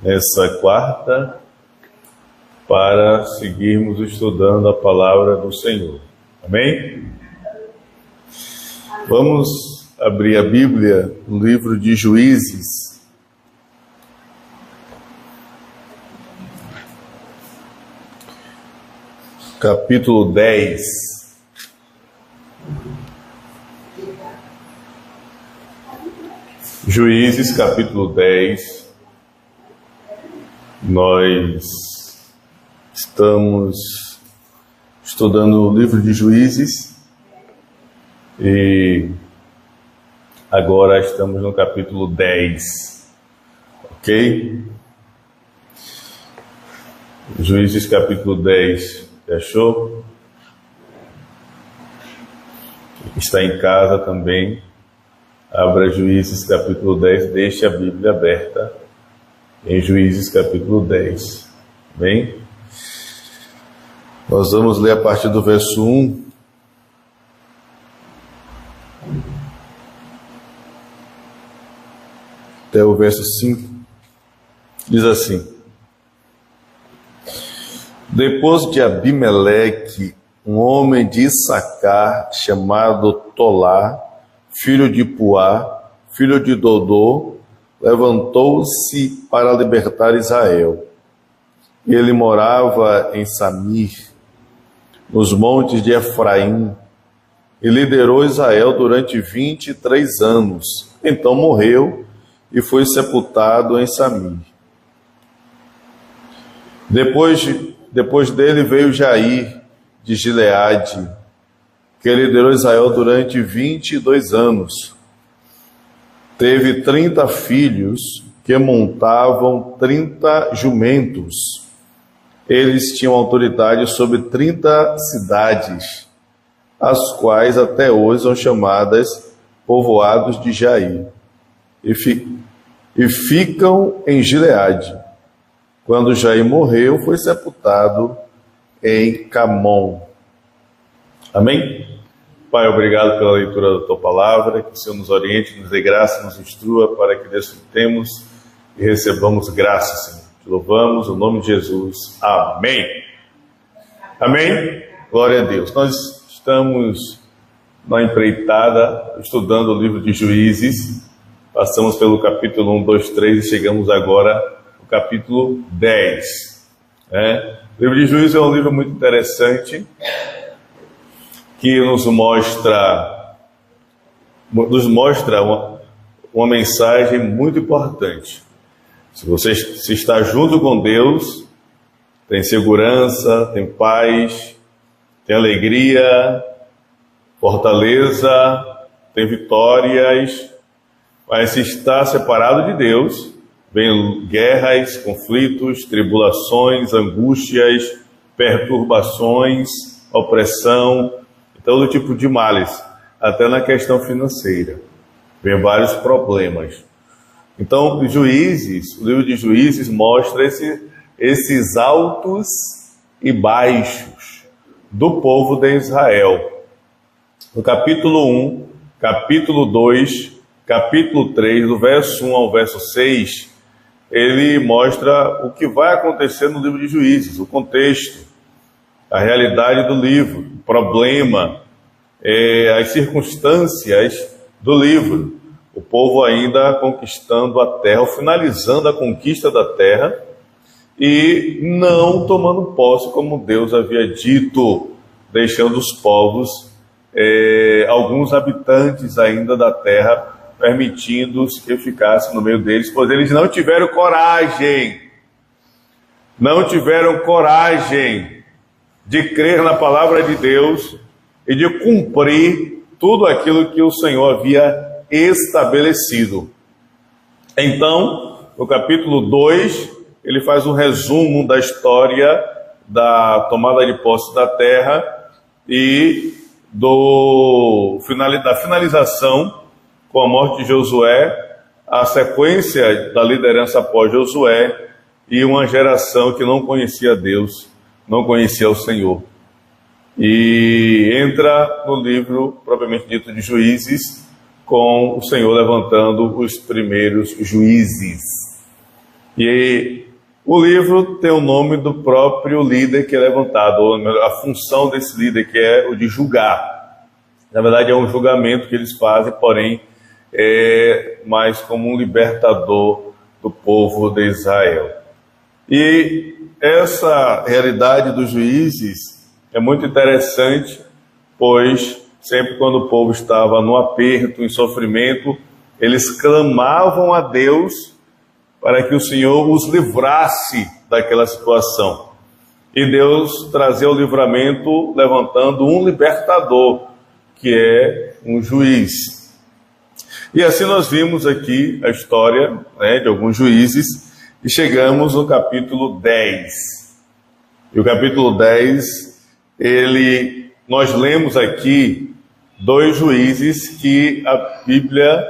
nessa quarta para seguirmos estudando a palavra do Senhor. Amém? Vamos abrir a Bíblia no livro de Juízes. Capítulo 10. Juízes, capítulo 10. Nós estamos estudando o livro de Juízes e agora estamos no capítulo 10, ok? Juízes, capítulo 10, achou? Está em casa também. Abra Juízes capítulo 10, deixe a Bíblia aberta em Juízes capítulo 10. Bem? Nós vamos ler a partir do verso 1 até o verso 5. Diz assim: Depois de Abimeleque, um homem de Issacar chamado Tolá, filho de Puá, filho de Dodô, levantou-se para libertar Israel. Ele morava em Samir, nos montes de Efraim, e liderou Israel durante 23 anos. Então morreu e foi sepultado em Samir. Depois dele veio Jair, de Gileade, que liderou Israel durante 22 anos. Teve 30 filhos que montavam 30 jumentos. Eles tinham autoridade sobre 30 cidades, as quais até hoje são chamadas povoados de Jair, e ficam em Gileade. Quando Jair morreu, foi sepultado em Camon. Amém? Pai, obrigado pela leitura da Tua Palavra, que o Senhor nos oriente, nos dê graça, nos instrua, para que desfrutemos e recebamos graça, Senhor. Te louvamos, no nome de Jesus. Amém. Amém? Glória a Deus. Nós estamos na empreitada, estudando o livro de Juízes. Passamos pelo capítulo 1, 2, 3 e chegamos agora no capítulo 10. O livro de Juízes é um livro muito interessante, que nos mostra uma mensagem muito importante. Se você se está junto com Deus, tem segurança, tem paz, tem alegria, fortaleza, tem vitórias. Mas se está separado de Deus, vem guerras, conflitos, tribulações, angústias, perturbações, opressão, todo tipo de males, até na questão financeira. Vem vários problemas. Então, o livro de Juízes mostra esses altos e baixos do povo de Israel. No capítulo 1, capítulo 2, capítulo 3, do verso 1 ao verso 6, ele mostra o que vai acontecer no livro de Juízes, o contexto, a realidade do livro, o problema, as circunstâncias do livro. O povo ainda conquistando a terra, ou finalizando a conquista da terra, e não tomando posse como Deus havia dito, deixando os povos, alguns habitantes ainda da terra, permitindo que ficassem no meio deles, pois eles não tiveram coragem de crer na palavra de Deus e de cumprir tudo aquilo que o Senhor havia estabelecido. Então, no capítulo 2, ele faz um resumo da história da tomada de posse da terra e da finalização com a morte de Josué, a sequência da liderança após Josué e uma geração que não conhecia Deus, não conhecia o Senhor. E entra no livro propriamente dito de Juízes, com o Senhor levantando os primeiros juízes. E o livro tem o nome do próprio líder que é levantado, ou a função desse líder, que é o de julgar. Na verdade, é um julgamento que eles fazem, porém, é mais como um libertador do povo de Israel. E essa realidade dos juízes é muito interessante, pois sempre quando o povo estava no aperto, em sofrimento, eles clamavam a Deus para que o Senhor os livrasse daquela situação. E Deus trazia o livramento levantando um libertador, que é um juiz. E assim nós vimos aqui a história, de alguns juízes, e chegamos no capítulo 10. E o capítulo 10, nós lemos aqui 2 juízes que a Bíblia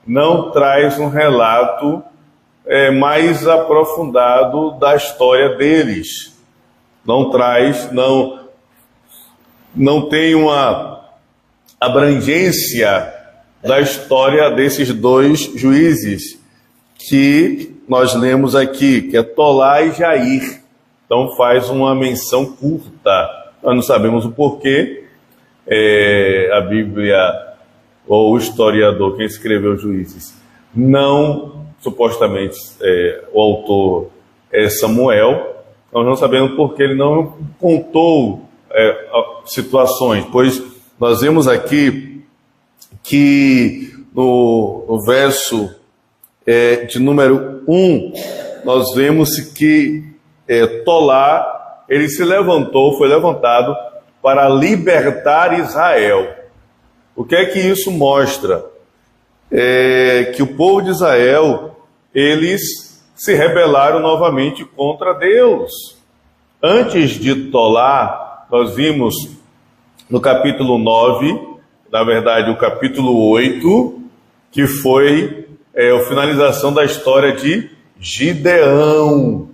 não traz um relato mais aprofundado da história deles. Não traz, não tem uma abrangência da história desses 2 juízes que nós lemos aqui, que é Tolá e Jair. Então faz uma menção curta. Nós não sabemos o porquê. A Bíblia, ou o historiador, quem escreveu os juízes, supostamente o autor é Samuel. Nós não sabemos porque ele não contou situações, pois nós vemos aqui que no verso de número 1, nós vemos que Tolá, ele foi levantado para libertar Israel. O que é que isso mostra? Que o povo de Israel, eles se rebelaram novamente contra Deus. Antes de Tolá, nós vimos no capítulo 9, na verdade o capítulo 8, que foi a finalização da história de Gideão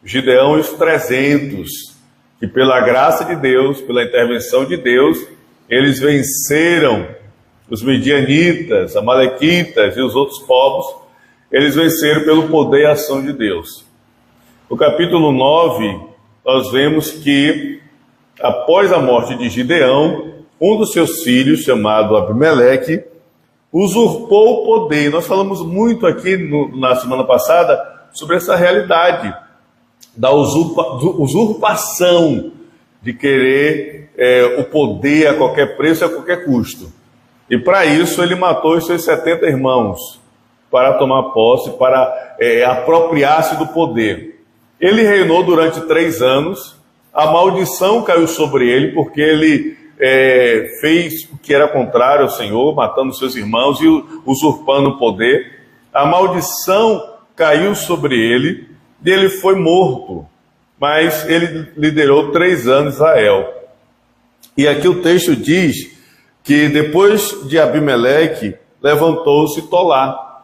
e os 300, que pela graça de Deus, pela intervenção de Deus, eles venceram os midianitas, amalequitas e os outros povos. Eles venceram pelo poder e ação de Deus. No capítulo 9, nós vemos que, após a morte de Gideão, um dos seus filhos, chamado Abimeleque, usurpou o poder. Nós falamos muito aqui na semana passada sobre essa realidade da usurpação, de querer o poder a qualquer preço e a qualquer custo. E para isso ele matou os seus 70 irmãos, para tomar posse, para apropriar-se do poder. Ele reinou durante 3 anos, a maldição caiu sobre ele, porque ele fez o que era contrário ao Senhor, matando seus irmãos e usurpando o poder. A maldição caiu sobre ele, e ele foi morto, mas ele liderou 3 anos Israel. E aqui o texto diz que depois de Abimeleque, levantou-se Tolá.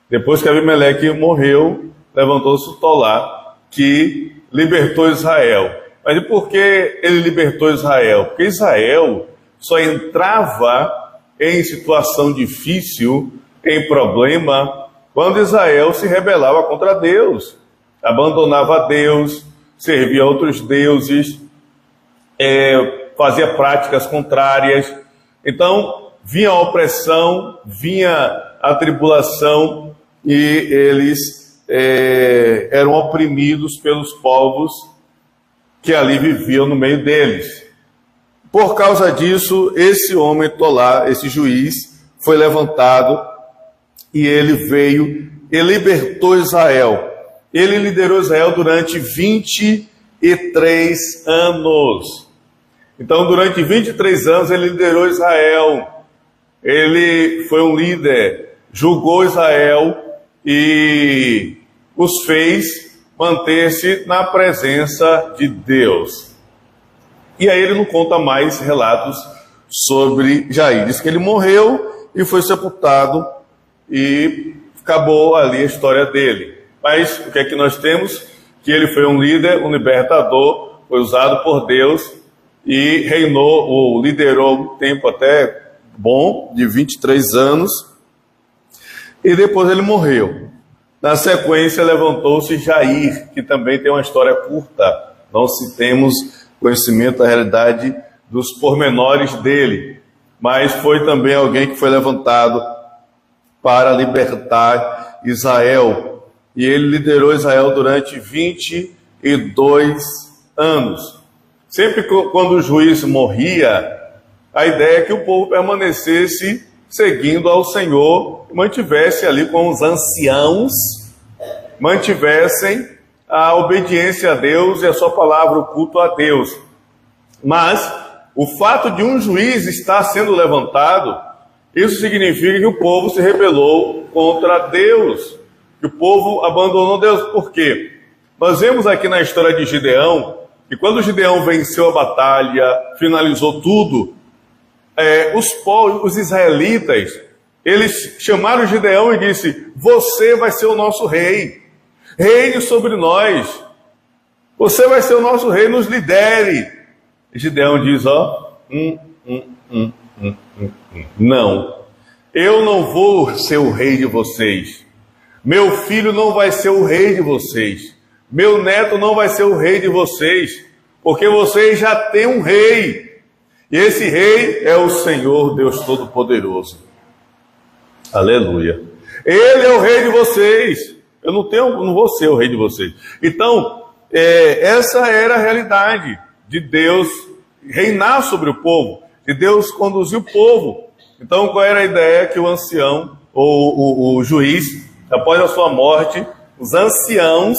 Depois que Abimeleque morreu, levantou-se Tolá, que libertou Israel. Mas e por que ele libertou Israel? Porque Israel só entrava em situação difícil, em problema, quando Israel se rebelava contra Deus, abandonava a Deus, servia a outros deuses, fazia práticas contrárias. Então, vinha a opressão, vinha a tribulação, e eles eram oprimidos pelos povos que ali viviam no meio deles. Por causa disso, esse homem Tolá, esse juiz, foi levantado, e ele veio e libertou Israel. Ele liderou Israel durante 23 anos. Então, durante 23 anos, ele liderou Israel. Ele foi um líder, julgou Israel e os fez manter-se na presença de Deus. E aí ele não conta mais relatos sobre Jair. Diz que ele morreu e foi sepultado e acabou ali a história dele. Mas o que é que nós temos? Que ele foi um líder, um libertador, foi usado por Deus e reinou, ou liderou um tempo até bom, de 23 anos, e depois ele morreu. Na sequência, levantou-se Jair, que também tem uma história curta. Não se temos conhecimento da realidade dos pormenores dele, mas foi também alguém que foi levantado para libertar Israel. E ele liderou Israel durante 22 anos. Sempre quando o juiz morria, a ideia é que o povo permanecesse seguindo ao Senhor, mantivesse ali com os anciãos, mantivessem a obediência a Deus e a sua palavra, o culto a Deus. Mas o fato de um juiz estar sendo levantado, isso significa que o povo se rebelou contra Deus, que o povo abandonou Deus. Por quê? Nós vemos aqui na história de Gideão, que quando Gideão venceu a batalha, finalizou tudo, os israelitas, eles chamaram Gideão e disse: você vai ser o nosso rei, reine sobre nós, você vai ser o nosso rei, nos lidere. E Gideão diz: não, eu não vou ser o rei de vocês, meu filho não vai ser o rei de vocês, meu neto não vai ser o rei de vocês, porque vocês já têm um rei, e esse rei é o Senhor Deus Todo-Poderoso. Aleluia. Ele é o rei de vocês, eu não vou ser o rei de vocês. Então, essa era a realidade de Deus reinar sobre o povo, de Deus conduzir o povo. Então, qual era a ideia? Que o ancião, ou o juiz, após a sua morte, os anciãos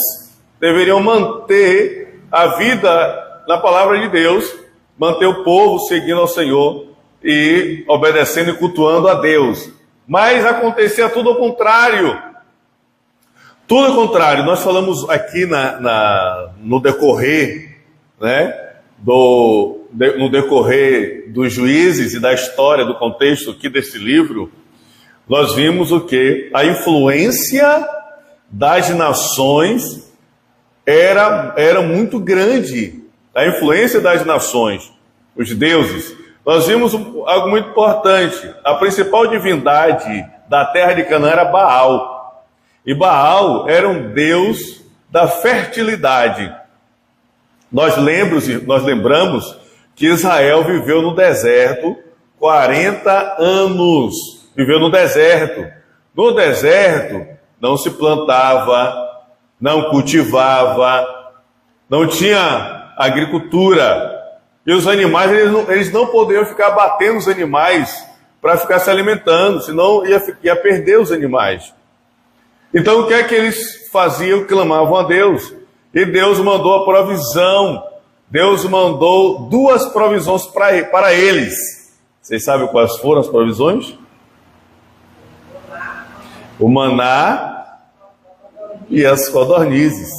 deveriam manter a vida na palavra de Deus, manter o povo seguindo ao Senhor e obedecendo e cultuando a Deus. Mas acontecia tudo ao contrário. Tudo ao contrário. Nós falamos aqui no decorrer, né, no decorrer dos juízes e da história, do contexto aqui desse livro, nós vimos o quê? A influência das nações era muito grande. A influência das nações, os deuses. Nós vimos algo muito importante. A principal divindade da terra de Canaã era Baal. E Baal era um deus da fertilidade. Nós lembramos que Israel viveu no deserto 40 anos. Viveu no deserto. No deserto não se plantava, não cultivava, não tinha agricultura. E os animais, eles não poderiam ficar batendo os animais para ficar se alimentando, senão ia perder os animais. Então o que é que eles faziam? Clamavam a Deus. E Deus mandou a provisão. Deus mandou 2 provisões para eles. Vocês sabem quais foram as provisões? O maná e as codornizes.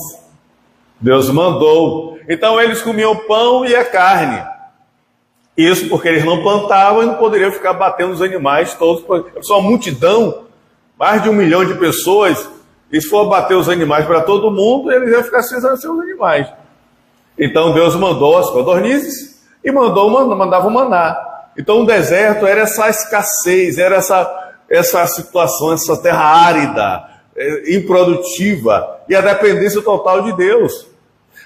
Deus mandou. Então eles comiam pão e a carne. Isso porque eles não plantavam e não poderiam ficar batendo os animais todos. Só uma multidão, mais de 1 milhão de pessoas, e se for bater os animais para todo mundo, eles iam ficar sem os animais. Então Deus mandou as codornizes e mandava o maná. Então o deserto era essa escassez, era essa situação, essa terra árida, improdutiva, e a dependência total de Deus.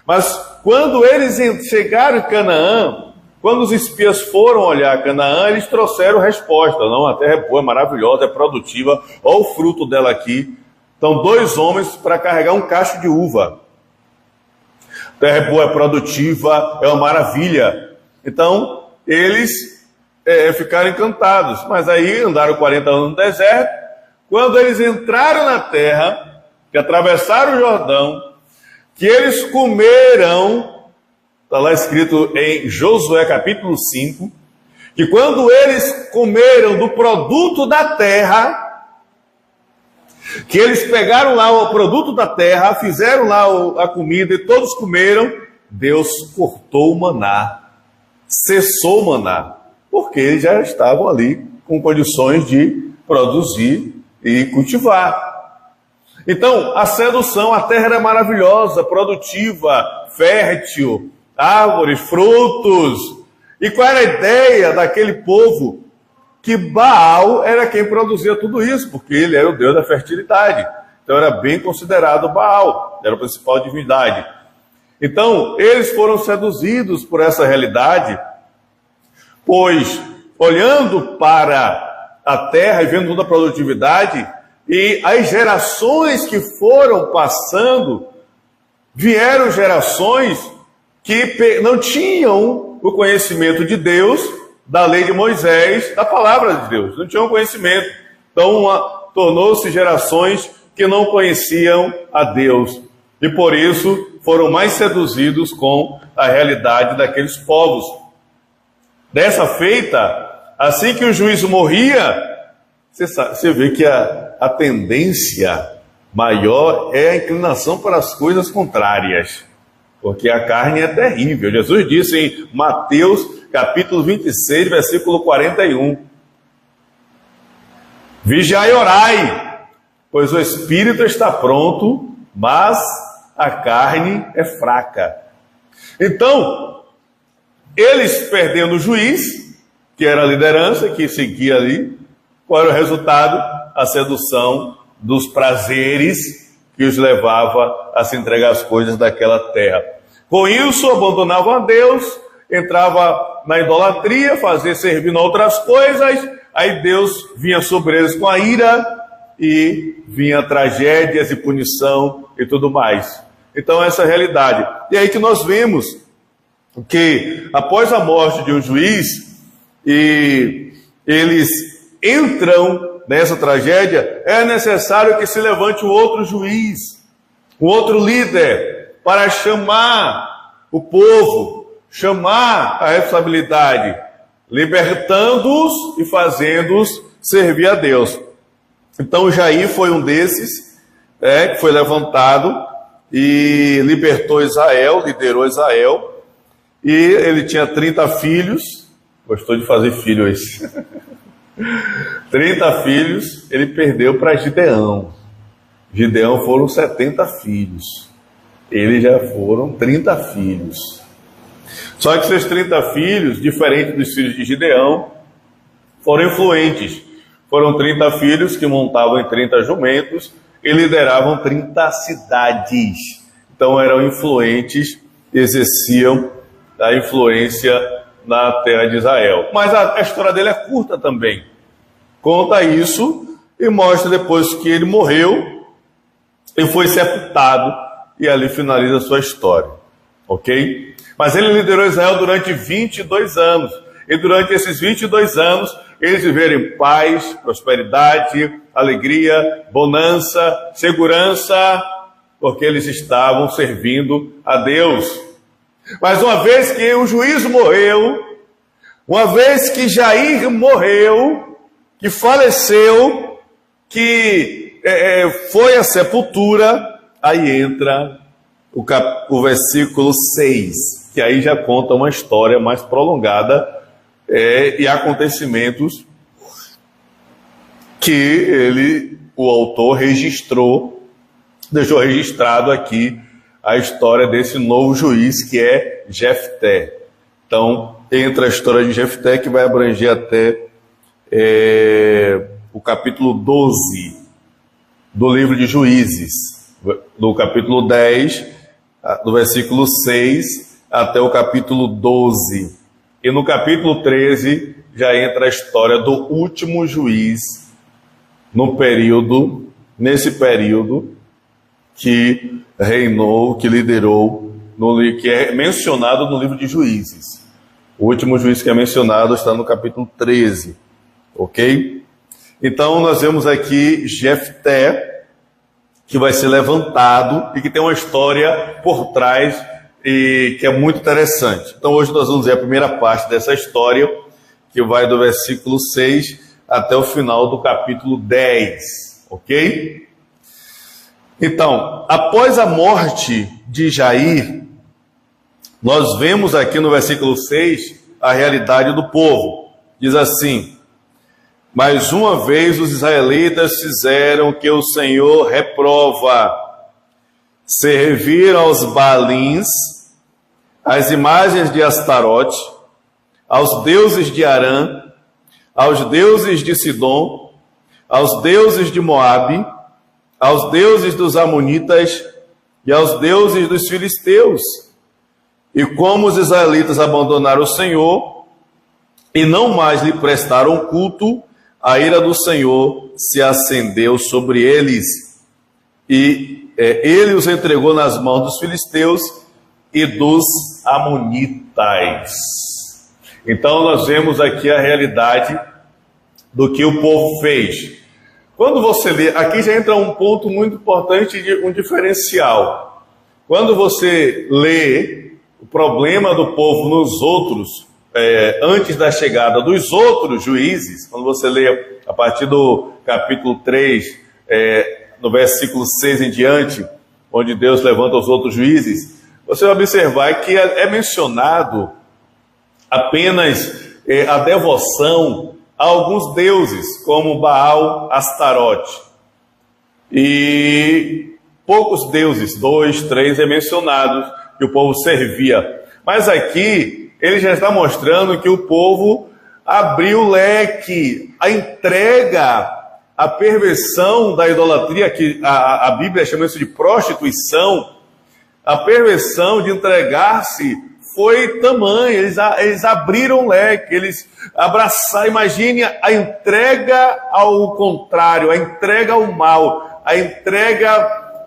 Mas quando eles chegaram em Canaã, quando os espias foram olhar Canaã, eles trouxeram resposta. Não, a terra é boa, é maravilhosa, é produtiva, olha o fruto dela aqui. Então 2 homens para carregar um cacho de uva. A terra é boa, é produtiva, é uma maravilha. Então eles ficaram encantados. Mas aí andaram 40 anos no deserto. Quando eles entraram na terra, que atravessaram o Jordão, que eles comeram, está lá escrito em Josué capítulo 5, que quando eles comeram do produto da terra, que eles pegaram lá o produto da terra, fizeram lá a comida e todos comeram, Deus cortou o maná, cessou o maná, porque eles já estavam ali com condições de produzir e cultivar. Então, a sedução, a terra era maravilhosa, produtiva, fértil, árvores, frutos. E qual era a ideia daquele povo? Que Baal era quem produzia tudo isso, porque ele era o Deus da fertilidade. Então era bem considerado Baal, era a principal divindade. Então eles foram seduzidos por essa realidade, pois olhando para a terra e vendo toda a produtividade, e as gerações que foram passando, vieram gerações que não tinham o conhecimento de Deus, da lei de Moisés, da palavra de Deus, não tinham conhecimento. Então tornou-se gerações que não conheciam a Deus, e por isso foram mais seduzidos com a realidade daqueles povos. Dessa feita, assim que o juízo morria, você vê que a tendência maior é a inclinação para as coisas contrárias, porque a carne é terrível. Jesus disse em Mateus capítulo 26, versículo 41, vigiai e orai, pois o espírito está pronto, mas a carne é fraca. Então, eles perdendo o juiz, que era a liderança, que seguia ali, qual era o resultado? A sedução dos prazeres que os levava a se entregar às coisas daquela terra. Com isso, abandonavam a Deus, entrava na idolatria, fazia servindo a outras coisas, aí Deus vinha sobre eles com a ira e vinha tragédias e punição e tudo mais. Então essa é a realidade. E aí que nós vemos que após a morte de um juiz, e eles entram nessa tragédia, é necessário que se levante um outro juiz, um outro líder, para chamar o povo, chamar a responsabilidade, libertando-os e fazendo-os servir a Deus. Então Jair foi um desses, que foi levantado e libertou Israel, liderou Israel, e ele tinha 30 filhos, gostou de fazer filho esse, 30 filhos, ele perdeu para Gideão. Gideão foram 70 filhos, eles já foram 30 filhos. Só que esses 30 filhos, diferente dos filhos de Gideão, foram influentes. Foram 30 filhos que montavam em 30 jumentos e lideravam 30 cidades. Então eram influentes, exerciam a influência na terra de Israel. Mas a história dele é curta também. Conta isso e mostra depois que ele morreu e foi sepultado, e ali finaliza a sua história. Ok? Mas ele liderou Israel durante 22 anos. E durante esses 22 anos, eles viveram em paz, prosperidade, alegria, bonança, segurança, porque eles estavam servindo a Deus. Mas uma vez que o juiz morreu, uma vez que Jair morreu, que faleceu, que foi à sepultura, aí entra o versículo 6, que aí já conta uma história mais prolongada e acontecimentos que o autor registrou, deixou registrado aqui a história desse novo juiz que é Jefté. Então, entra a história de Jefté, que vai abranger até o capítulo 12 do livro de Juízes, do capítulo 10, do versículo 6 até o capítulo 12. E no capítulo 13 já entra a história do último juiz nesse período que reinou, que liderou, que é mencionado no livro de Juízes. O último juiz que é mencionado está no capítulo 13, ok? Então nós vemos aqui Jefté, que vai ser levantado e que tem uma história por trás e que é muito interessante. Então hoje nós vamos ver a primeira parte dessa história, que vai do versículo 6 até o final do capítulo 10, ok? Então, após a morte de Jair, nós vemos aqui no versículo 6 a realidade do povo. Diz assim: mais uma vez os israelitas fizeram o que o Senhor reprova. Serviram aos Baalins, às imagens de Astarote, aos deuses de Arã, aos deuses de Sidom, aos deuses de Moabe, aos deuses dos amonitas e aos deuses dos filisteus. E como os israelitas abandonaram o Senhor e não mais lhe prestaram culto, a ira do Senhor se acendeu sobre eles. E ele os entregou nas mãos dos filisteus e dos amonitas. Então nós vemos aqui a realidade do que o povo fez. Quando você lê, aqui já entra um ponto muito importante, um diferencial. Quando você lê o problema do povo nos outros, antes da chegada dos outros juízes, quando você lê a partir do capítulo 3, no versículo 6 em diante, onde Deus levanta os outros juízes, você vai observar que é mencionado apenas a devoção a alguns deuses, como Baal, Astarote. E poucos deuses, 2, 3, é mencionado que o povo servia. Mas aqui, ele já está mostrando que o povo abriu o leque, a entrega, a perversão da idolatria, que a Bíblia chama isso de prostituição, a perversão de entregar-se foi tamanha. Eles abriram o leque, eles abraçaram. Imagine a entrega ao contrário, a entrega ao mal, a entrega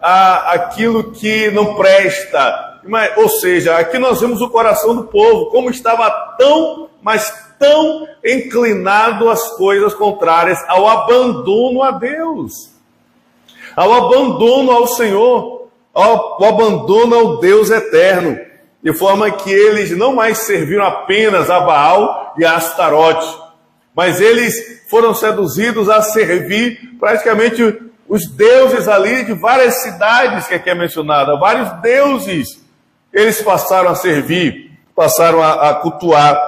àquilo que não presta. Ou seja, aqui nós vemos o coração do povo, como estava tão inclinado às coisas contrárias, ao abandono a Deus, ao abandono ao Senhor, ao abandono ao Deus eterno, de forma que eles não mais serviram apenas a Baal e a Astarote, mas eles foram seduzidos a servir praticamente os deuses ali de várias cidades que aqui é mencionada, vários deuses. Eles passaram a servir, passaram a cultuar,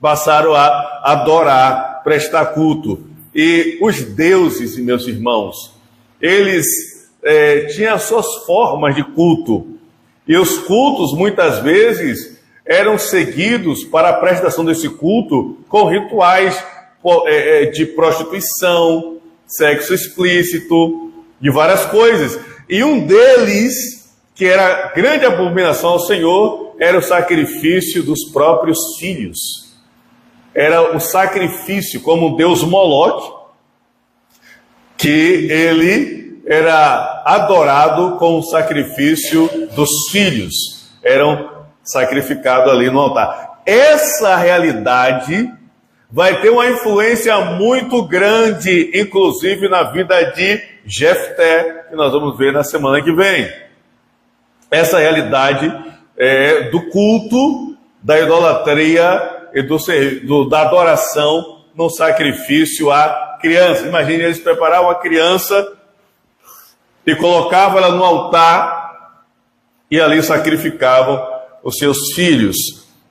passaram a adorar, prestar culto. E os deuses, meus irmãos, eles tinham as suas formas de culto. E os cultos, muitas vezes, eram seguidos para a prestação desse culto com rituais de prostituição, sexo explícito, de várias coisas. E um deles, que era grande abominação ao Senhor, era o sacrifício dos próprios filhos. Era o sacrifício como o deus Moloque, que ele era adorado com o sacrifício dos filhos. Eram sacrificados ali no altar. Essa realidade vai ter uma influência muito grande, inclusive na vida de Jefté, que nós vamos ver na semana que vem. Essa realidade do culto, da idolatria e da adoração no sacrifício à criança. Imagine, eles preparavam a criança e colocavam ela no altar e ali sacrificavam os seus filhos.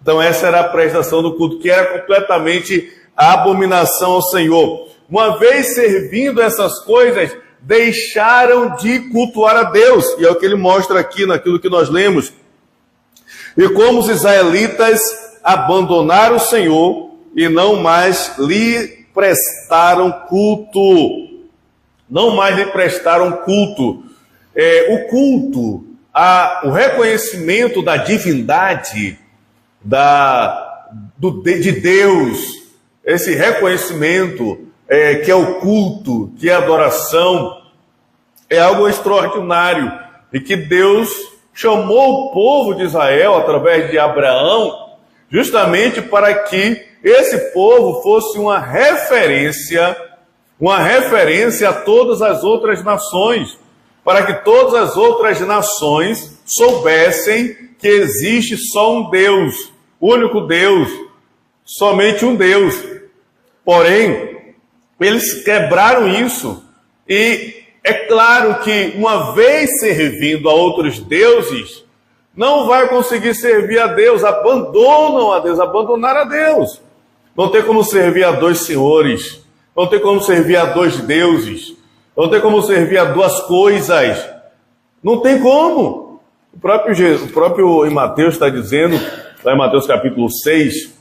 Então essa era a prestação do culto, que era completamente a abominação ao Senhor. Uma vez servindo essas coisas, deixaram de cultuar a Deus. E é o que ele mostra aqui naquilo que nós lemos. E como os israelitas abandonaram o Senhor e não mais lhe prestaram culto. Não mais lhe prestaram culto. O culto, o reconhecimento da divindade de Deus, esse reconhecimento que é o culto, que é a adoração, é algo extraordinário, e que Deus chamou o povo de Israel, através de Abraão, justamente para que esse povo fosse uma referência a todas as outras nações, para que todas as outras nações soubessem que existe só um Deus, único Deus, somente um Deus. Porém, eles quebraram isso, e é claro que uma vez servindo a outros deuses, não vai conseguir servir a Deus, abandonam a Deus, abandonar a Deus. Não tem como servir a dois senhores, não tem como servir a dois deuses, não tem como servir a duas coisas, não tem como. O próprio em Mateus está dizendo, lá em Mateus capítulo 6,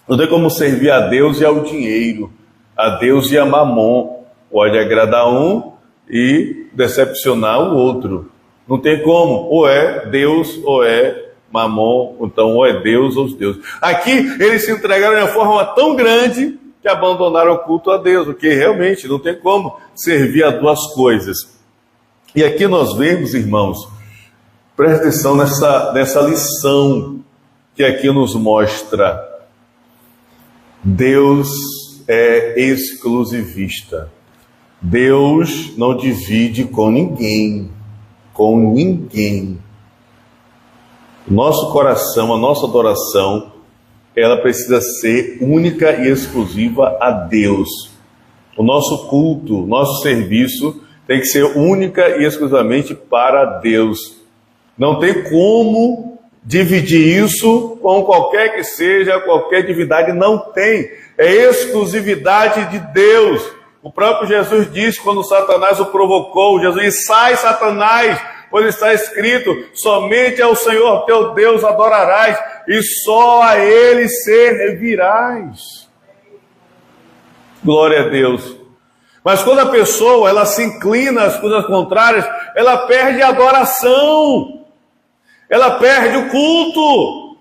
não tem como servir a Deus e ao dinheiro, a Deus e a Mamon. Pode agradar um e decepcionar o outro. Não tem como, ou é Deus ou é Mamon, então ou é Deus ou os deuses. Aqui eles se entregaram de uma forma tão grande que abandonaram o culto a Deus, porque realmente não tem como servir a duas coisas. E aqui nós vemos, irmãos, presta atenção nessa lição que aqui nos mostra. Deus é exclusivista. Deus não divide com ninguém. Com ninguém. O nosso coração, a nossa adoração, ela precisa ser única e exclusiva a Deus. O nosso culto, o nosso serviço tem que ser única e exclusivamente para Deus. Não tem como dividir isso com qualquer que seja, qualquer divindade, não tem. É exclusividade de Deus. O próprio Jesus disse, quando Satanás o provocou, Jesus disse: sai, Satanás, pois está escrito, somente ao Senhor teu Deus adorarás, e só a Ele servirás. Glória a Deus. Mas quando a pessoa ela se inclina às coisas contrárias, ela perde a adoração, ela perde o culto,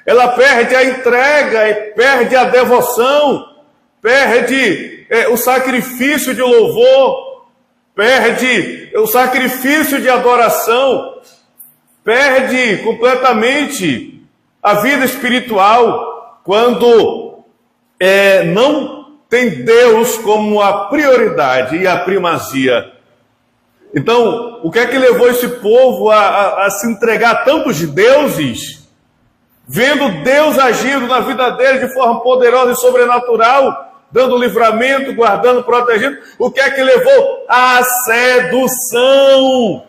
ela perde a entrega, perde a devoção, perde o sacrifício de louvor, perde o sacrifício de adoração, perde completamente a vida espiritual, quando não tem Deus como a prioridade e a primazia. Então, o que é que levou esse povo a se entregar a tantos deuses, vendo Deus agindo na vida deles de forma poderosa e sobrenatural, dando livramento, guardando, protegendo? O que é que levou? A sedução.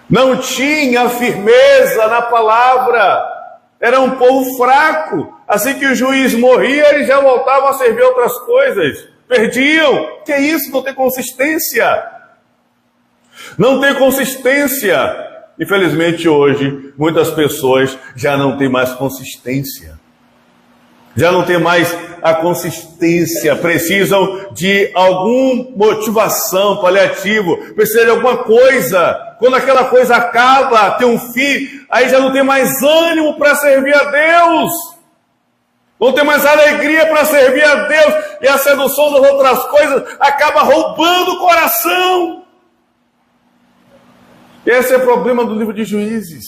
Não tinha firmeza na palavra. Era um povo fraco. Assim que o juiz morria, eles já voltavam a servir outras coisas. Perdiam. Que é isso? Não tem consistência. Não tem consistência. Infelizmente hoje, muitas pessoas já não têm mais consistência. Já não tem mais a consistência, precisam de alguma motivação, paliativo, precisam de alguma coisa. Quando aquela coisa acaba, tem um fim, aí já não tem mais ânimo para servir a Deus. Não tem mais alegria para servir a Deus. E a sedução das outras coisas acaba roubando o coração. Esse é o problema do livro de Juízes.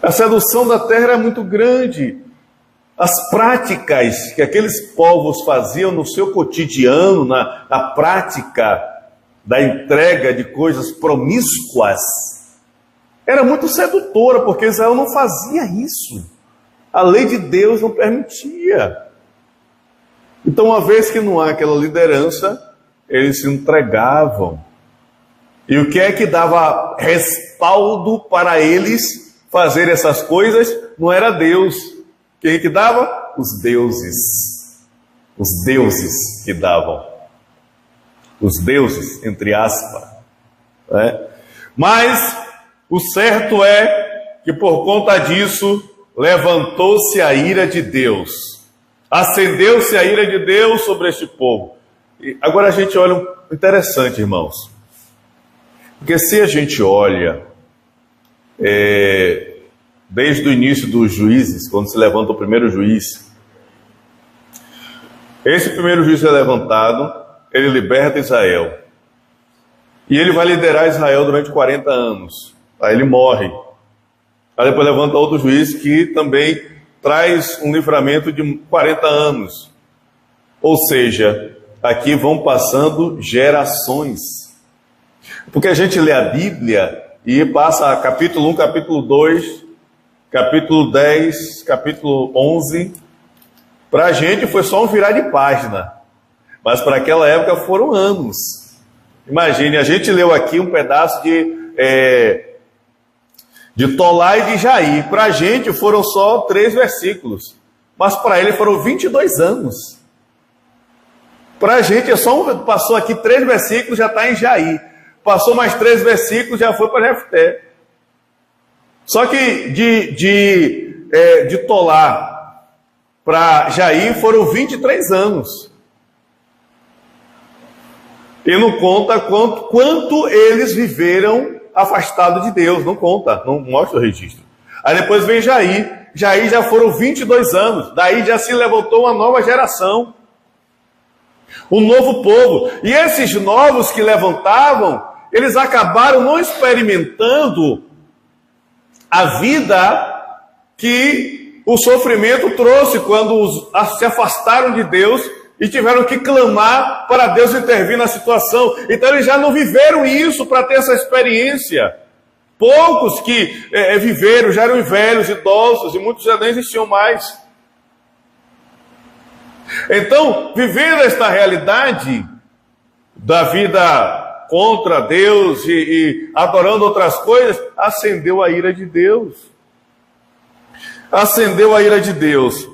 A sedução da terra era muito grande. As práticas que aqueles povos faziam no seu cotidiano, na prática da entrega de coisas promíscuas, era muito sedutora, porque Israel não fazia isso. A lei de Deus não permitia. Então, uma vez que não há aquela liderança, eles se entregavam. E o que é que dava respaldo para eles fazer essas coisas? Não era Deus. Quem que dava? Os deuses. Os deuses que davam. Os deuses, entre aspas. Mas o certo é que por conta disso levantou-se a ira de Deus. Acendeu-se a ira de Deus sobre este povo. E agora a gente olha um interessante, irmãos. Porque se a gente olha desde o início dos juízes, quando se levanta o primeiro juiz, esse primeiro juiz é levantado, ele liberta Israel. E ele vai liderar Israel durante 40 anos. Aí ele morre. Aí depois levanta outro juiz que também traz um livramento de 40 anos. Ou seja, aqui vão passando gerações. Porque a gente lê a Bíblia e passa capítulo 1, capítulo 2, capítulo 10, capítulo 11. Para a gente foi só um virar de página. Mas para aquela época foram anos. Imagine, a gente leu aqui um pedaço de Tolá e de Jair. Para a gente foram só 3 versículos. Mas para ele foram 22 anos. Para a gente passou aqui 3 versículos, já está em Jair. Passou mais 3 versículos, já foi para Jefté. Só que de Tolá para Jair foram 23 anos. E não conta quanto eles viveram afastados de Deus, não conta, não mostra o registro. Aí depois vem Jair já foram 22 anos, daí já se levantou uma nova geração, um novo povo. E esses novos que levantavam, eles acabaram não experimentando a vida que o sofrimento trouxe quando se afastaram de Deus e tiveram que clamar para Deus intervir na situação. Então eles já não viveram isso para ter essa experiência. Poucos que viveram já eram velhos, idosos, e muitos já nem existiam mais. Então, vivendo esta realidade da vida contra Deus e adorando outras coisas, acendeu a ira de Deus. Acendeu a ira de Deus.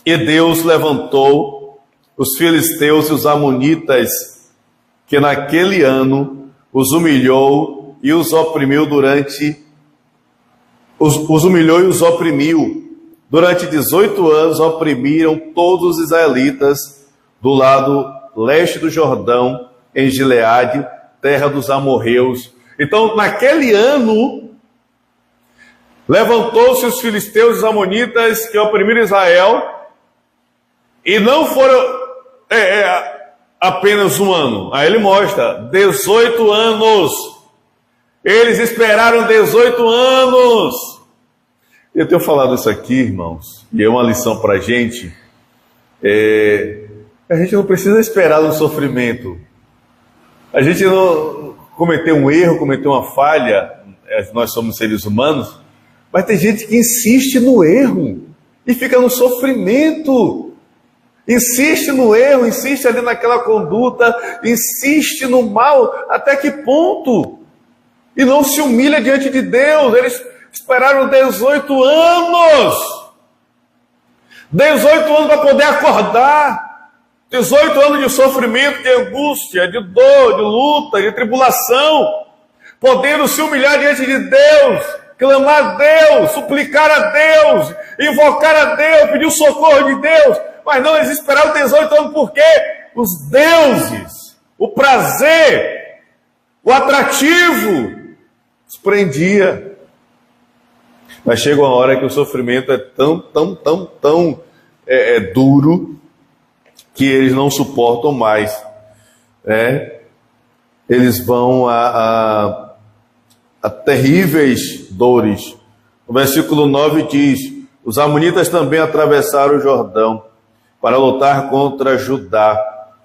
E Deus levantou os filisteus e os amonitas, que naquele ano os humilhou e os oprimiu os humilhou e os oprimiu. Durante 18 anos oprimiram todos os israelitas do lado leste do Jordão, em Gileade, terra dos amorreus. Então, naquele ano, levantou-se os filisteus e os amonitas que oprimiram Israel, e não foram apenas um ano. Aí ele mostra, 18 anos. Eles esperaram 18 anos. Eu tenho falado isso aqui, irmãos, e é uma lição para a gente. A gente não precisa esperar no sofrimento. A gente não cometeu um erro, cometeu uma falha, nós somos seres humanos, mas tem gente que insiste no erro e fica no sofrimento. Insiste no erro, insiste ali naquela conduta, insiste no mal, até que ponto? E não se humilha diante de Deus. Eles esperaram 18 anos. 18 anos para poder acordar. 18 anos de sofrimento, de angústia, de dor, de luta, de tribulação. Podendo se humilhar diante de Deus, clamar a Deus, suplicar a Deus, invocar a Deus, pedir o socorro de Deus. Mas não, eles esperaram 18 anos porque os deuses, o prazer, o atrativo, os prendia. Mas chega uma hora que o sofrimento é tão duro que eles não suportam mais. Eles vão a terríveis dores. O versículo 9 diz: os amonitas também atravessaram o Jordão para lutar contra Judá,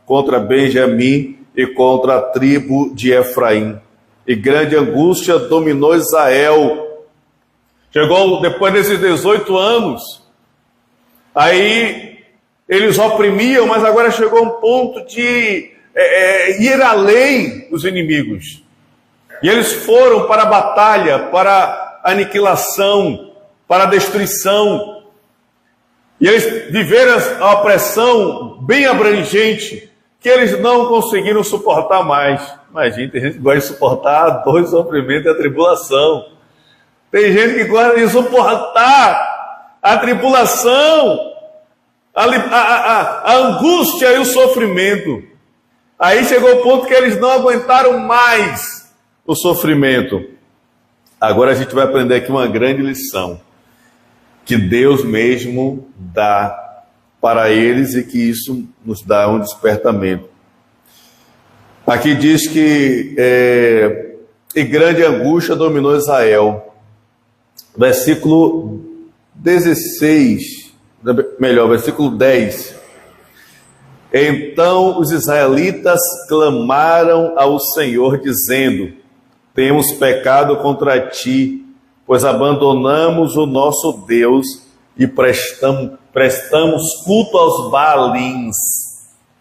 contra Benjamim e contra a tribo de Efraim. E grande angústia dominou Israel. Chegou depois desses 18 anos, aí eles oprimiam, mas agora chegou um ponto de ir além dos inimigos. E eles foram para a batalha, para a aniquilação, para a destruição. E eles viveram a opressão bem abrangente, que eles não conseguiram suportar mais. Imagina, tem gente que gosta de suportar a dor, o sofrimento e a tribulação. Tem gente que gosta de suportar a tribulação, a angústia e o sofrimento. Aí chegou o ponto que eles não aguentaram mais o sofrimento. Agora a gente vai aprender aqui uma grande lição, que Deus mesmo dá para eles e que isso nos dá um despertamento. Aqui diz que e grande angústia dominou Israel. Versículo 16, versículo 10. Então os israelitas clamaram ao Senhor, dizendo: temos pecado contra ti, pois abandonamos o nosso Deus e prestamos culto aos Baalins.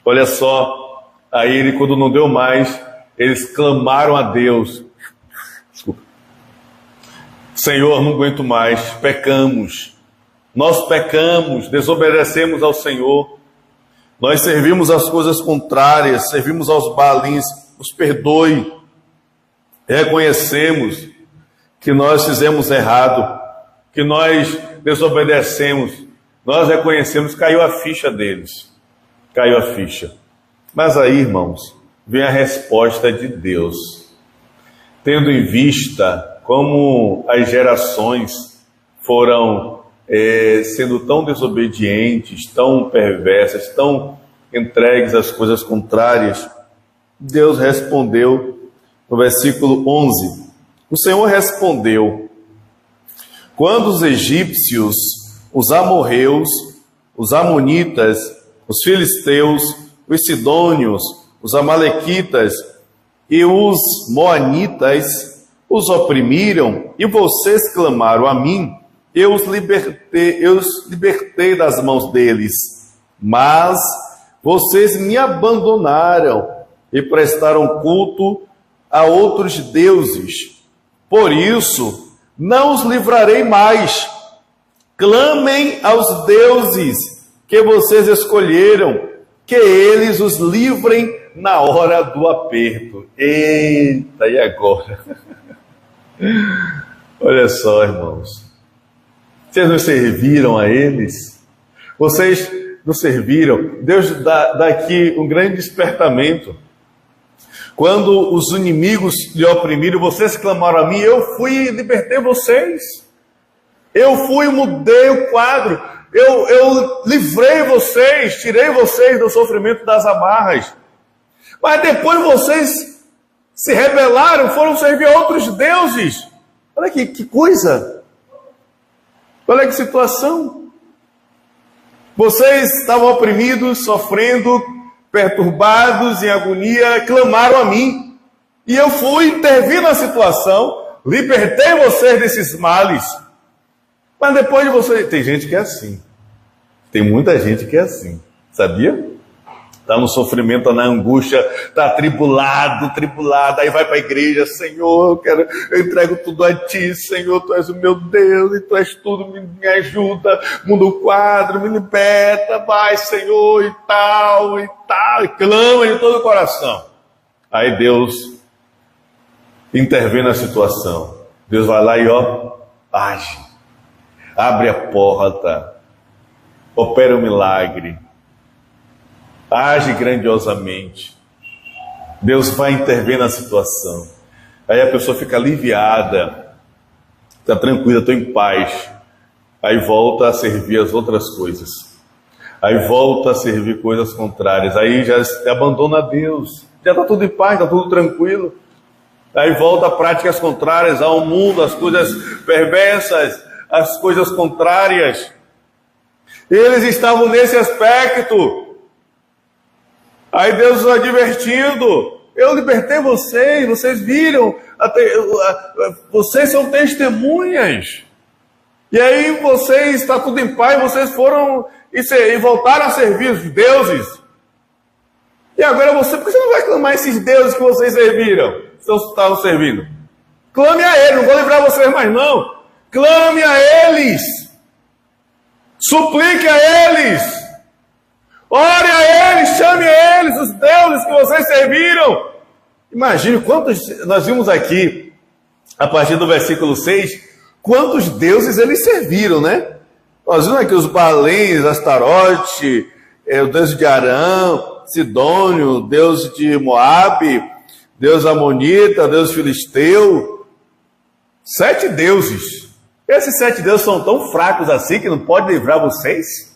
Olha só, aí ele, quando não deu mais, eles clamaram a Deus: desculpa, Senhor, não aguento mais, pecamos, nós pecamos, desobedecemos ao Senhor, nós servimos as coisas contrárias, servimos aos Baalins, nos perdoe. Reconhecemos que nós fizemos errado, que nós desobedecemos, nós reconhecemos, caiu a ficha deles, caiu a ficha. Mas aí, irmãos, vem a resposta de Deus. Tendo em vista como as gerações foram sendo tão desobedientes, tão perversas, tão entregues às coisas contrárias, Deus respondeu no versículo 11. O Senhor respondeu: quando os egípcios, os amorreus, os amonitas, os filisteus, os sidônios, os amalequitas e os moanitas os oprimiram e vocês clamaram a mim, eu os libertei das mãos deles. Mas vocês me abandonaram e prestaram culto a outros deuses. Por isso, não os livrarei mais. Clamem aos deuses que vocês escolheram, que eles os livrem na hora do aperto. Eita, e agora? Olha só, irmãos. Vocês não serviram a eles? Vocês não serviram? Deus dá aqui um grande despertamento. Quando os inimigos lhe oprimiram, vocês clamaram a mim, eu fui e libertei vocês. Eu fui e mudei o quadro. Eu livrei vocês, tirei vocês do sofrimento das amarras. Mas depois vocês se rebelaram, foram servir a outros deuses. Olha que coisa. Olha que situação. Vocês estavam oprimidos, sofrendo, perturbados, em agonia, clamaram a mim. E eu fui intervir na situação, libertei vocês desses males. Mas depois de vocês... Tem gente que é assim. Tem muita gente que é assim. Sabia? Está no sofrimento, tá na angústia, está tribulado, aí vai para a igreja, Senhor, eu entrego tudo a Ti, Senhor, Tu és o meu Deus, e Tu és tudo, me ajuda, muda o quadro, me liberta, vai, Senhor, e tal, e clama de todo o coração. Aí Deus intervém na situação. Deus vai lá e age, abre a porta, opera um milagre, age grandiosamente. Deus vai intervir na situação. Aí a pessoa fica aliviada, está tranquila, estou em paz. Aí volta a servir as outras coisas. Aí volta a servir coisas contrárias. Aí já abandona Deus. Já está tudo em paz, está tudo tranquilo. Aí volta a práticas contrárias ao mundo, as coisas perversas, as coisas contrárias. Eles estavam nesse aspecto. Aí Deus os advertindo, eu libertei vocês, vocês viram, vocês são testemunhas. E aí vocês, está tudo em paz, vocês foram e voltaram a servir os deuses. E agora por que você não vai clamar esses deuses que vocês serviram, estavam servindo? Clame a eles, não vou livrar vocês mais não. Clame a eles, suplique a eles. Ore a eles, chame a eles, os deuses que vocês serviram. Imagine quantos, nós vimos aqui, a partir do versículo 6, quantos deuses eles serviram, né? Nós vimos aqui os Baalins, Astarote, o deus de Arã, Sidônio, deus de Moabe, deus Amonita, deus Filisteu. 7 deuses. Esses 7 deuses são tão fracos assim que não pode livrar vocês?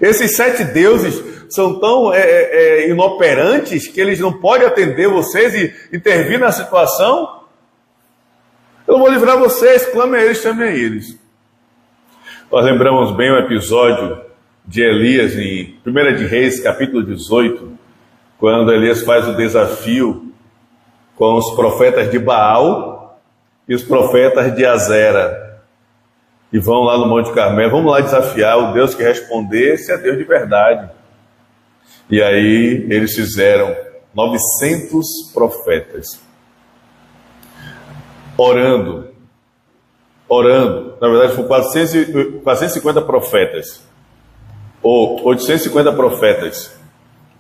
Esses 7 deuses são tão inoperantes que eles não podem atender vocês e intervir na situação? Eu não vou livrar vocês, clame a eles, chame a eles. Nós lembramos bem o episódio de Elias em 1 de Reis, capítulo 18, quando Elias faz o desafio com os profetas de Baal e os profetas de Azera. E vão lá no Monte Carmelo, vamos lá desafiar o Deus que respondesse a Deus de verdade. E aí eles fizeram 900 profetas, orando, na verdade foram 450 profetas, ou 850 profetas,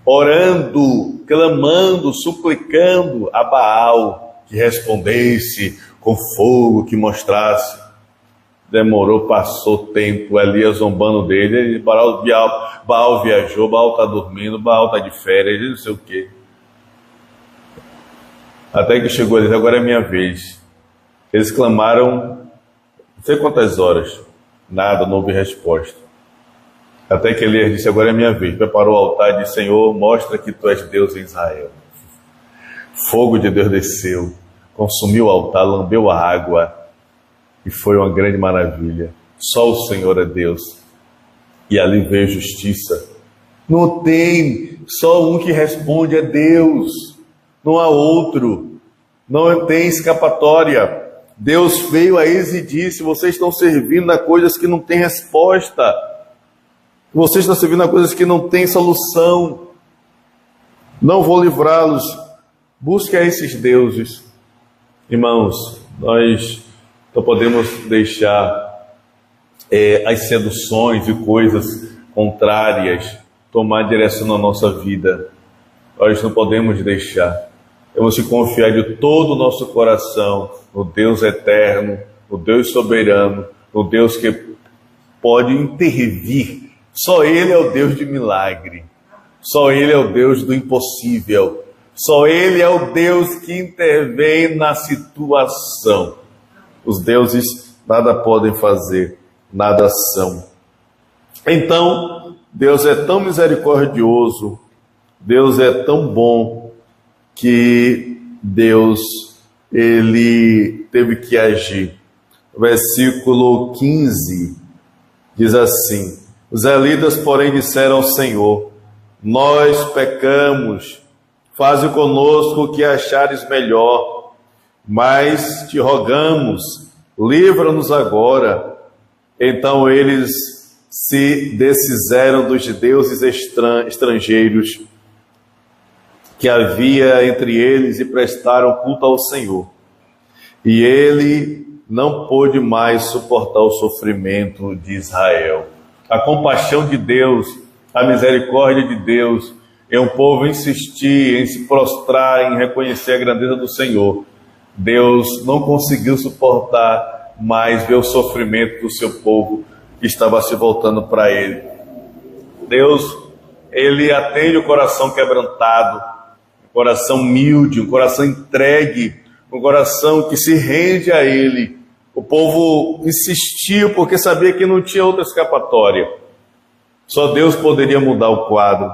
orando, clamando, suplicando a Baal que respondesse com fogo, que mostrasse. Demorou, passou tempo, Elias zombando dele, Baal viajou, Baal está dormindo, Baal está de férias, não sei o quê. Até que chegou ali, agora é minha vez. Eles clamaram, não sei quantas horas, nada, não houve resposta. Até que Elias disse, agora é minha vez. Preparou o altar e disse, Senhor, mostra que tu és Deus em Israel. Fogo de Deus desceu, consumiu o altar, lambeu a água, e foi uma grande maravilha. Só o Senhor é Deus. E ali veio justiça. Não tem só um que responde, é Deus. Não há outro. Não tem escapatória. Deus veio a eles e disse, vocês estão servindo a coisas que não têm resposta. Vocês estão servindo a coisas que não têm solução. Não vou livrá-los. Busque a esses deuses. Irmãos, nós não podemos deixar as seduções e coisas contrárias tomar direção na nossa vida. Nós não podemos deixar. Temos que confiar de todo o nosso coração no Deus eterno, no Deus soberano, no Deus que pode intervir. Só Ele é o Deus de milagre. Só Ele é o Deus do impossível. Só Ele é o Deus que intervém na situação. Os deuses nada podem fazer, nada são. Então, Deus é tão misericordioso, Deus é tão bom, que Deus, Ele teve que agir. Versículo 15 diz assim, os israelitas, porém, disseram ao Senhor, nós pecamos, faze conosco o que achares melhor, mas te rogamos, livra-nos agora. Então eles se desfizeram dos deuses estrangeiros que havia entre eles e prestaram culto ao Senhor. E ele não pôde mais suportar o sofrimento de Israel. A compaixão de Deus, a misericórdia de Deus, em um povo insistir em se prostrar, em reconhecer a grandeza do Senhor. Deus não conseguiu suportar mais ver o sofrimento do seu povo que estava se voltando para Ele. Deus, Ele atende o coração quebrantado, um coração humilde, um coração entregue, um coração que se rende a Ele. O povo insistiu porque sabia que não tinha outra escapatória. Só Deus poderia mudar o quadro.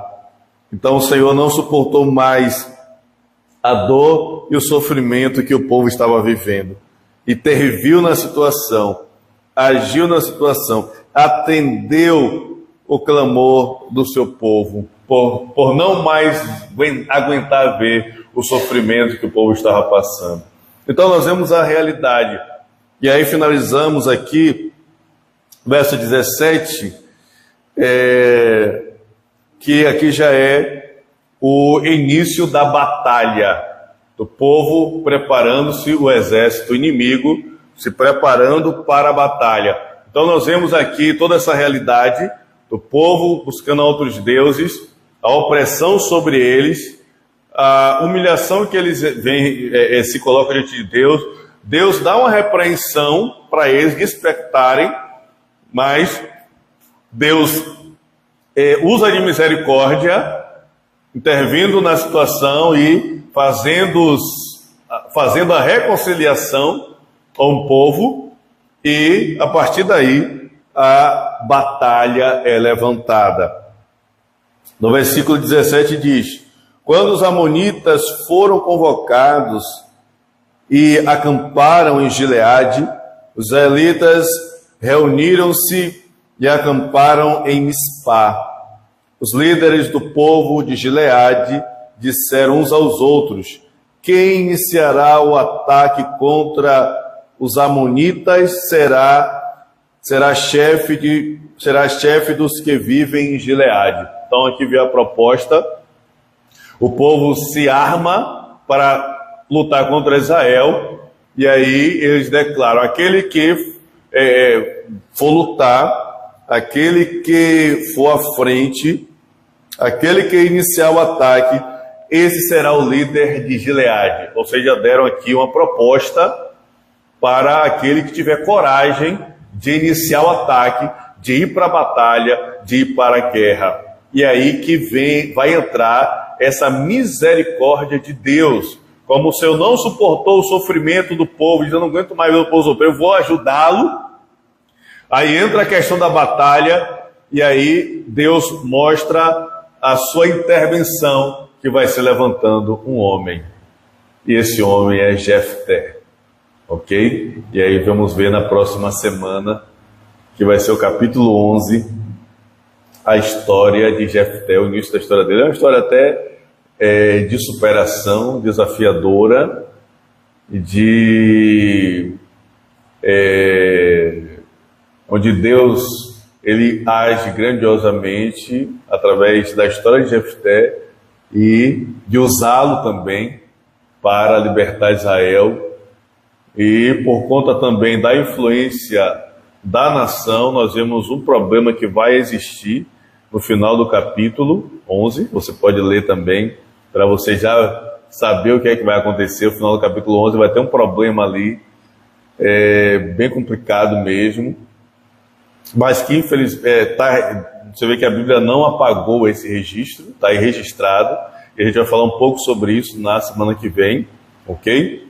Então o Senhor não suportou mais a dor e o sofrimento que o povo estava vivendo. Interviu na situação, agiu na situação, atendeu o clamor do seu povo, por não mais aguentar ver o sofrimento que o povo estava passando. Então nós vemos a realidade. E aí finalizamos aqui, verso 17, que aqui já é o início da batalha, do povo preparando-se, o exército inimigo se preparando para a batalha. Então nós vemos aqui toda essa realidade do povo buscando outros deuses, a opressão sobre eles, a humilhação que eles se colocam diante de Deus. Deus dá uma repreensão para eles despertarem, mas Deus usa de misericórdia, intervindo na situação e fazendo a reconciliação com o povo, e a partir daí a batalha é levantada. No versículo 17 diz, quando os amonitas foram convocados e acamparam em Gileade, os israelitas reuniram-se e acamparam em Mispá. Os líderes do povo de Gileade disseram uns aos outros, quem iniciará o ataque contra os amonitas será chefe dos que vivem em Gileade. Então aqui vem a proposta, o povo se arma para lutar contra Israel, e aí eles declaram, aquele que for lutar, aquele que for à frente, aquele que iniciar o ataque, esse será o líder de Gileade. Ou seja, deram aqui uma proposta para aquele que tiver coragem de iniciar o ataque, de ir para a batalha, de ir para a guerra. E aí que vai entrar essa misericórdia de Deus, como o Senhor não suportou o sofrimento do povo, diz, eu não aguento mais ver o povo sofrer, eu vou ajudá-lo. Aí entra a questão da batalha, e aí Deus mostra a sua intervenção, que vai se levantando um homem. E esse homem é Jefté. Ok? E aí vamos ver na próxima semana, que vai ser o capítulo 11, a história de Jefté, o início da história dele. É uma história até de superação, desafiadora, onde Deus ele age grandiosamente através da história de Jefté e de usá-lo também para libertar Israel. E por conta também da influência da nação, nós vemos um problema que vai existir no final do capítulo 11. Você pode ler também, para você já saber o que é que vai acontecer. No final do capítulo 11 vai ter um problema ali, bem complicado mesmo, mas que infelizmente, você vê que a Bíblia não apagou esse registro, está aí registrado, e a gente vai falar um pouco sobre isso na semana que vem, ok?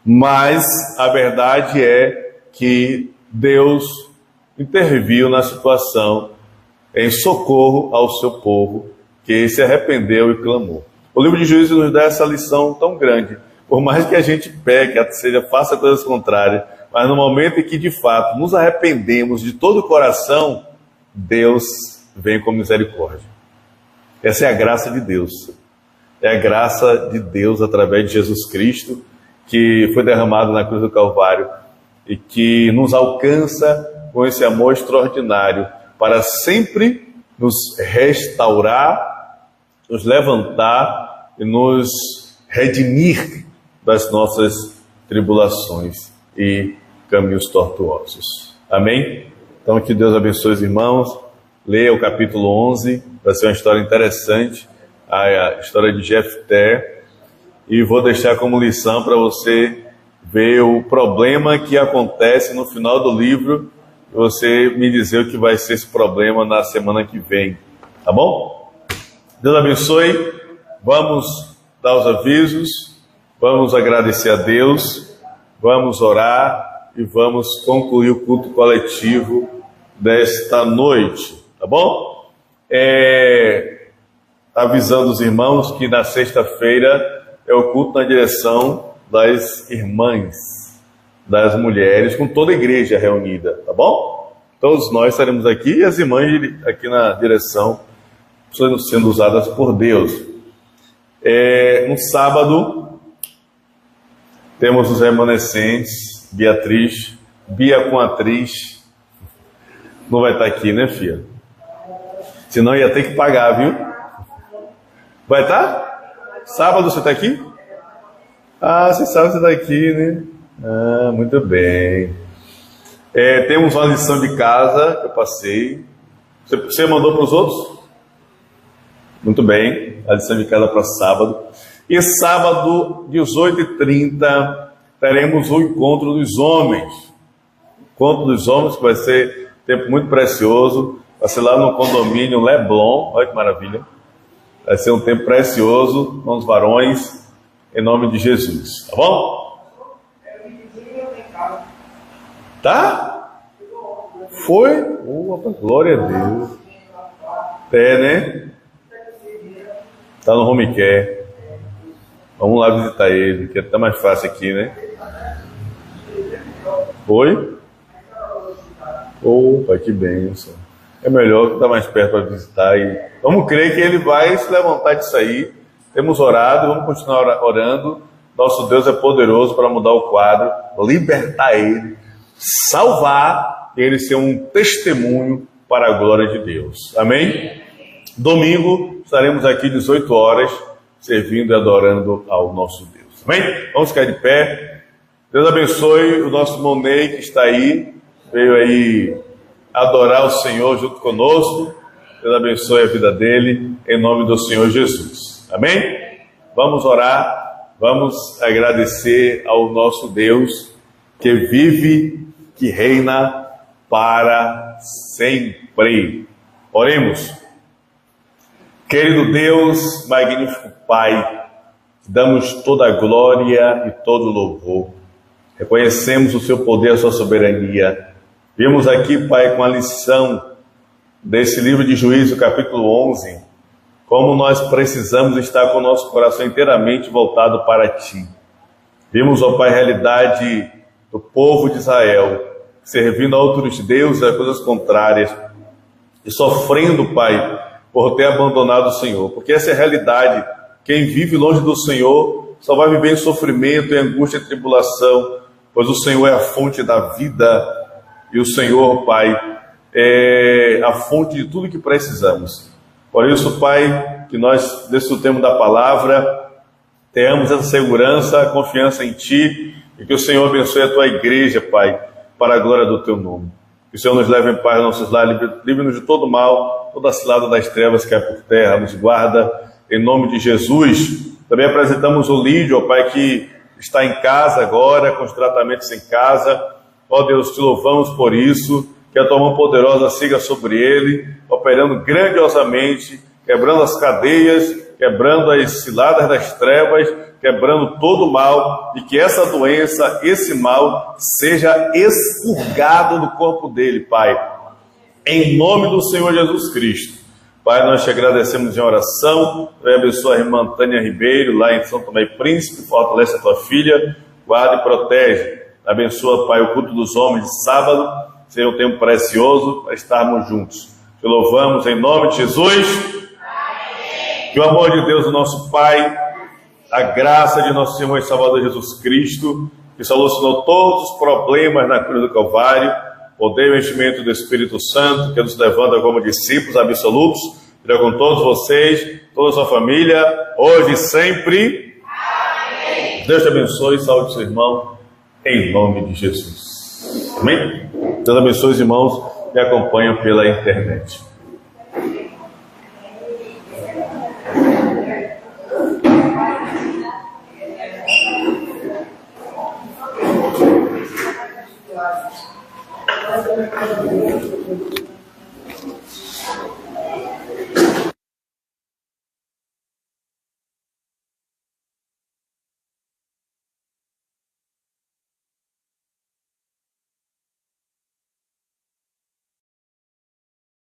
Mas a verdade é que Deus interviu na situação em socorro ao seu povo, que se arrependeu e clamou. O livro de Juízes nos dá essa lição tão grande. Por mais que a gente peque, faça coisas contrárias, mas no momento em que de fato nos arrependemos de todo o coração, Deus vem com misericórdia. Essa é a graça de Deus. É a graça de Deus através de Jesus Cristo, que foi derramado na cruz do Calvário e que nos alcança com esse amor extraordinário para sempre nos restaurar, nos levantar e nos redimir das nossas tribulações e caminhos tortuosos. Amém? Então que Deus abençoe os irmãos. Leia o capítulo 11, vai ser uma história interessante, a história de Jefté. E vou deixar como lição para você ver o problema que acontece no final do livro, e você me dizer o que vai ser esse problema na semana que vem. Tá bom? Deus abençoe. Vamos dar os avisos, vamos agradecer a Deus, vamos orar e vamos concluir o culto coletivo desta noite. Tá bom? Avisando os irmãos que na sexta-feira é o culto na direção das irmãs, das mulheres, com toda a igreja reunida, tá bom? Todos nós estaremos aqui e as irmãs aqui na direção sendo usadas por Deus. No sábado, temos os remanescentes, Beatriz, Bia com atriz, não vai estar aqui, né, filha? Senão ia ter que pagar, viu? Vai estar? Sábado você está aqui? Você sabe que você está aqui, né? Muito bem. Temos uma lição de casa que eu passei. Você mandou para os outros? Muito bem. A lição de casa para sábado. E sábado, 18h30, teremos o encontro dos homens. Encontro dos homens, que vai ser um tempo muito precioso. Vai ser lá no condomínio Leblon. Olha que maravilha. Vai ser um tempo precioso com os varões, em nome de Jesus. Tá bom? Tá? Foi? Glória a Deus. Né? Tá no home care. Vamos lá visitar ele, que é até mais fácil aqui, né? Foi? Opa, que bênção. É melhor estar mais perto para visitar. E vamos crer que ele vai se levantar disso aí. Temos orado, vamos continuar orando. Nosso Deus é poderoso para mudar o quadro, libertar ele, salvar, e ele ser um testemunho para a glória de Deus. Amém? Domingo estaremos aqui 18 horas, servindo e adorando ao nosso Deus. Amém? Vamos ficar de pé. Deus abençoe o nosso irmão Ney, que está aí, veio aí adorar o Senhor junto conosco. Deus abençoe a vida dele, em nome do Senhor Jesus. Amém? Vamos orar, vamos agradecer ao nosso Deus, que vive, que reina para sempre. Oremos. Querido Deus, magnífico Pai, Te damos toda a glória e todo o louvor. Reconhecemos o seu poder, a sua soberania. Vimos aqui, Pai, com a lição desse livro de Juízes, capítulo 11, como nós precisamos estar com o nosso coração inteiramente voltado para Ti. Vimos, ó Pai, a realidade do povo de Israel, servindo a outros deuses, a coisas contrárias, e sofrendo, Pai, por ter abandonado o Senhor. Porque essa é a realidade. Quem vive longe do Senhor só vai viver em sofrimento, em angústia e tribulação, pois o Senhor é a fonte da vida, e o Senhor, Pai, é a fonte de tudo que precisamos. Por isso, Pai, que nós desfrutemos da palavra, tenhamos essa segurança, confiança em Ti, e que o Senhor abençoe a Tua igreja, Pai, para a glória do Teu nome. Que o Senhor nos leve em paz aos nossos lares, livre-nos de todo mal, toda a cilada das trevas que é por terra, nos guarda, em nome de Jesus. Também apresentamos o Lídio, ó Pai, que está em casa agora, com os tratamentos em casa. Ó Deus, Te louvamos por isso, que a Tua mão poderosa siga sobre ele, operando grandiosamente, quebrando as cadeias, quebrando as ciladas das trevas, quebrando todo o mal, e que essa doença, esse mal, seja expurgado do corpo dele, Pai, em nome do Senhor Jesus Cristo. Pai, nós Te agradecemos em oração. Abençoa a irmã Tânia Ribeiro, lá em São Tomé e Príncipe, fortalece a Tua filha, guarda e protege. Abençoa, Pai, o culto dos homens de sábado, seja um tempo precioso para estarmos juntos. Te louvamos em nome de Jesus. Amém. Que o amor de Deus, o nosso Pai, a graça de nosso Senhor e Salvador Jesus Cristo, que solucionou todos os problemas na cruz do Calvário, poder e enchimento do Espírito Santo, que nos levanta como discípulos absolutos, seja com todos vocês, toda a sua família, hoje e sempre. Amém. Deus te abençoe e saúde seu irmão, em nome de Jesus. Amém? Deus abençoe os irmãos que me acompanham pela internet.